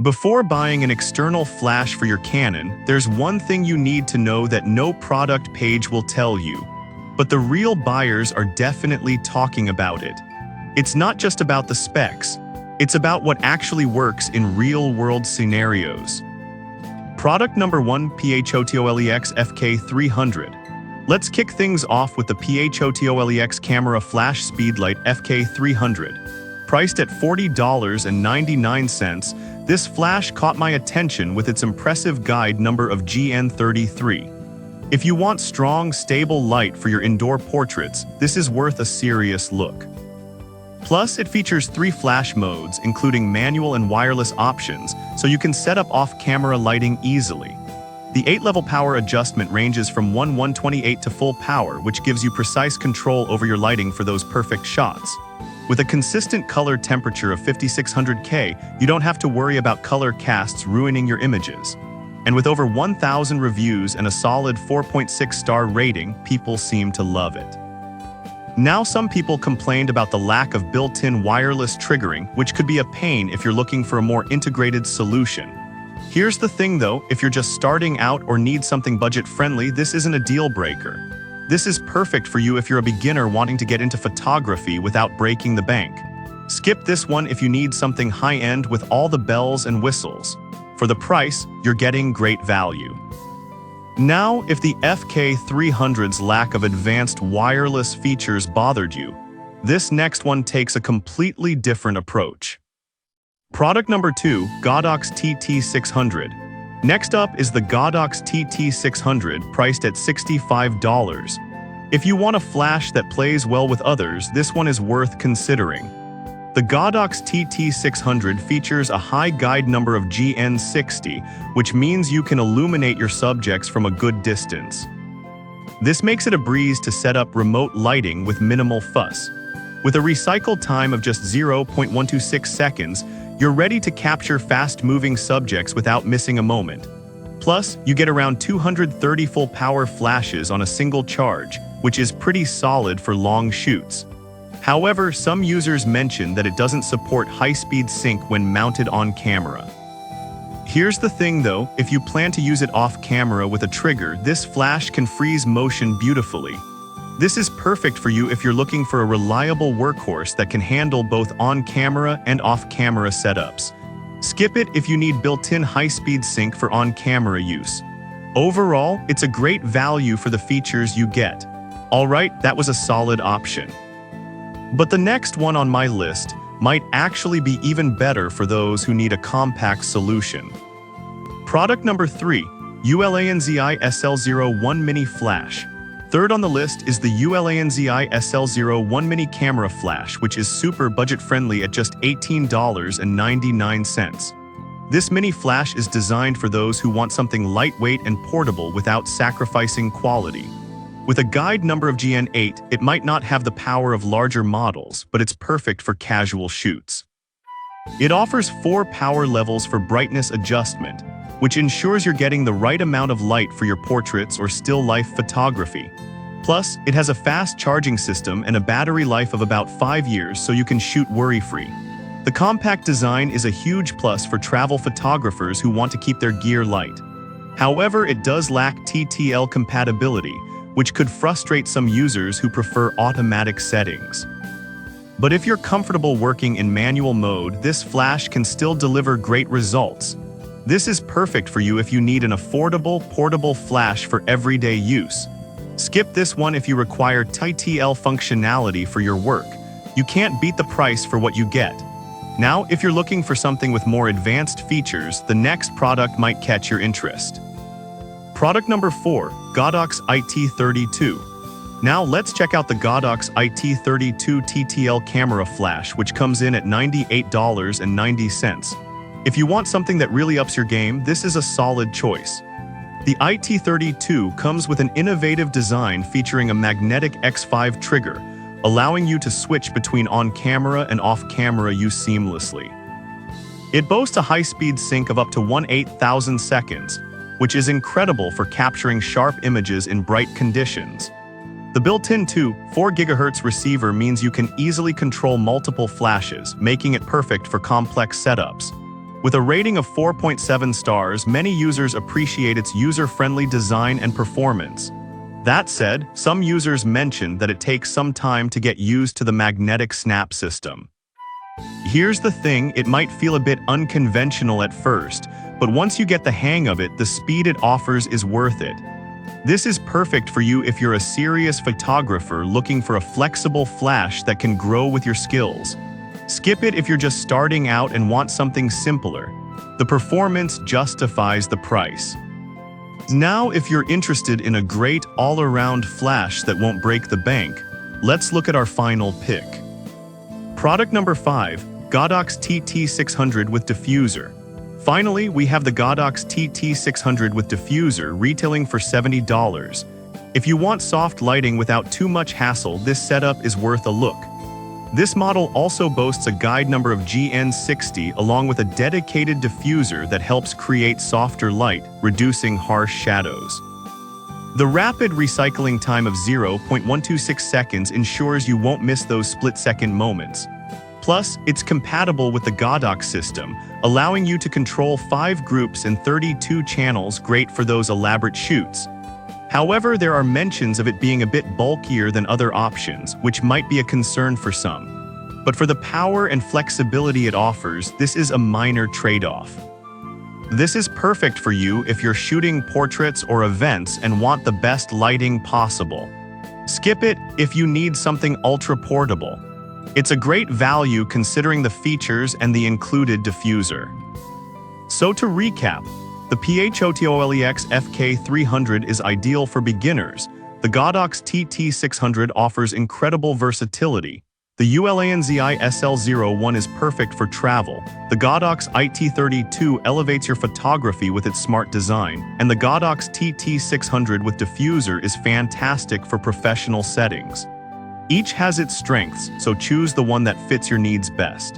Before buying an external flash for your Canon, there's one thing you need to know that no product page will tell you. But the real buyers are definitely talking about it. It's not just about the specs, it's about what actually works in real-world scenarios. Product number 1, Phox FK300. Let's kick things off with the Phox camera flash speedlite FK300. Priced at $40.99, this flash caught my attention with its impressive guide number of GN33. If you want strong, stable light for your indoor portraits, this is worth a serious look. Plus, it features 3 flash modes, including manual and wireless options, so you can set up off-camera lighting easily. The 8-level power adjustment ranges from 128 to full power, which gives you precise control over your lighting for those perfect shots. With a consistent color temperature of 5600K, you don't have to worry about color casts ruining your images. And with over 1,000 reviews and a solid 4.6-star rating, people seem to love it. Now, some people complained about the lack of built-in wireless triggering, which could be a pain if you're looking for a more integrated solution. Here's the thing though, if you're just starting out or need something budget-friendly, this isn't a deal-breaker. This is perfect for you if you're a beginner wanting to get into photography without breaking the bank. Skip this one if you need something high-end with all the bells and whistles. For the price, you're getting great value. Now, if the FK300's lack of advanced wireless features bothered you, this next one takes a completely different approach. Product number 2, Godox TT600. Next up is the Godox TT600, priced at $65. If you want a flash that plays well with others, this one is worth considering. The Godox TT600 features a high guide number of GN60, which means you can illuminate your subjects from a good distance. This makes it a breeze to set up remote lighting with minimal fuss. With a recycle time of just 0.126 seconds, you're ready to capture fast-moving subjects without missing a moment. Plus, you get around 230 full-power flashes on a single charge, which is pretty solid for long shoots. However, some users mention that it doesn't support high-speed sync when mounted on camera. Here's the thing though, if you plan to use it off camera with a trigger, this flash can freeze motion beautifully. This is perfect for you if you're looking for a reliable workhorse that can handle both on-camera and off-camera setups. Skip it if you need built-in high-speed sync for on-camera use. Overall, it's a great value for the features you get. Alright, that was a solid option. But the next one on my list might actually be even better for those who need a compact solution. Product number 3, Ulanzi SL01 Mini Flash. Third on the list is the Ulanzi SL01 Mini Camera Flash, which is super budget-friendly at just $18.99. This mini flash is designed for those who want something lightweight and portable without sacrificing quality. With a guide number of GN8, it might not have the power of larger models, but it's perfect for casual shoots. It offers 4 power levels for brightness adjustment, which ensures you're getting the right amount of light for your portraits or still life photography. Plus, it has a fast charging system and a battery life of about 5 years, so you can shoot worry-free. The compact design is a huge plus for travel photographers who want to keep their gear light. However, it does lack TTL compatibility, which could frustrate some users who prefer automatic settings. But if you're comfortable working in manual mode, this flash can still deliver great results. This is perfect for you if you need an affordable, portable flash for everyday use. Skip this one if you require TTL functionality for your work. You can't beat the price for what you get. Now, if you're looking for something with more advanced features, the next product might catch your interest. Product number 4, Godox IT32. Now let's check out the Godox IT32 TTL camera flash, which comes in at $98.90. If you want something that really ups your game, this is a solid choice. The IT32 comes with an innovative design featuring a magnetic X5 trigger, allowing you to switch between on-camera and off-camera use seamlessly. It boasts a high-speed sync of up to 1/8,000 seconds, which is incredible for capturing sharp images in bright conditions. The built-in 4 GHz receiver means you can easily control multiple flashes, making it perfect for complex setups. With a rating of 4.7 stars, many users appreciate its user-friendly design and performance. That said, some users mentioned that it takes some time to get used to the magnetic snap system. Here's the thing, it might feel a bit unconventional at first, but once you get the hang of it, the speed it offers is worth it. This is perfect for you if you're a serious photographer looking for a flexible flash that can grow with your skills. Skip it if you're just starting out and want something simpler. The performance justifies the price. Now, if you're interested in a great all-around flash that won't break the bank, let's look at our final pick. Product number 5, Godox TT600 with diffuser. Finally, we have the Godox TT600 with diffuser retailing for $70. If you want soft lighting without too much hassle, this setup is worth a look. This model also boasts a guide number of GN60 along with a dedicated diffuser that helps create softer light, reducing harsh shadows. The rapid recycling time of 0.126 seconds ensures you won't miss those split-second moments. Plus, it's compatible with the Godox system, allowing you to control 5 groups and 32 channels, great for those elaborate shoots. However, there are mentions of it being a bit bulkier than other options, which might be a concern for some. But for the power and flexibility it offers, this is a minor trade-off. This is perfect for you if you're shooting portraits or events and want the best lighting possible. Skip it if you need something ultra-portable. It's a great value considering the features and the included diffuser. So to recap, the Phox FK300 is ideal for beginners. The Godox TT600 offers incredible versatility. The Ulanzi SL01 is perfect for travel. The Godox IT32 elevates your photography with its smart design. And the Godox TT600 with diffuser is fantastic for professional settings. Each has its strengths, so choose the one that fits your needs best.